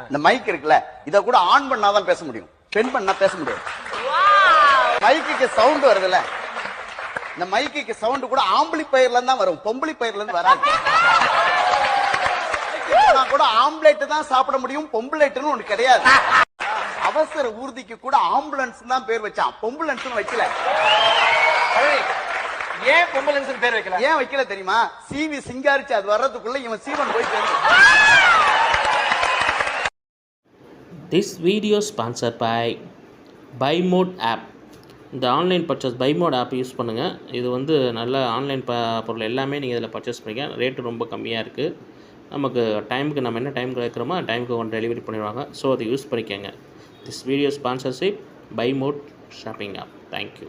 இந்த மைக் இருக்குல்ல, இத கூட ஆன் பண்ணாதான் பேச முடியும், பென் பண்ணா பேச முடியாது. மைக்குக்கு சவுண்ட் வருதுல்ல, இந்த மைக்குக்கு சவுண்ட் கூட ஆம்பிளிஃபையர்ல தான் வரும், பொம்பளிஃபையர்ல இருந்து வராது. கூட ஆம்லேட் தான் சாப்பிட முடியும், பொம்பளைட்னு ஒண்ணு கிடையாது. அவசர ஊர்திக்கு கூட ஆம்புலன்ஸ் தான் பேர் வச்சான், பொம்புலன்ஸ் வைக்கல. ஏன் பொம்புலன்ஸ் பேர் வைக்கல? ஏன் வைக்கல தெரியுமா? சிவி சிங்காரிச்சு அது வர்றதுக்குள்ள இவன் சீவன் போய் சேர்ந்து. This video sponsored by BuyMode app. இந்த online purchase BuyMode app use பண்ணுங்கள். இது வந்து நல்ல ஆன்லைன் பொருள் எல்லாமே நீங்கள் இதில் பர்ச்சேஸ் பண்ணிக்க. ரேட்டு ரொம்ப கம்மியாக இருக்குது. நமக்கு டைமுக்கு நம்ம என்ன டைமுக்கு வைக்கிறோமோ டைமுக்கு ஒன்று டெலிவரி பண்ணிடுவாங்க. ஸோ அதை யூஸ் பண்ணிக்கோங்க. This video sponsorship BuyMode shopping app. Thank you.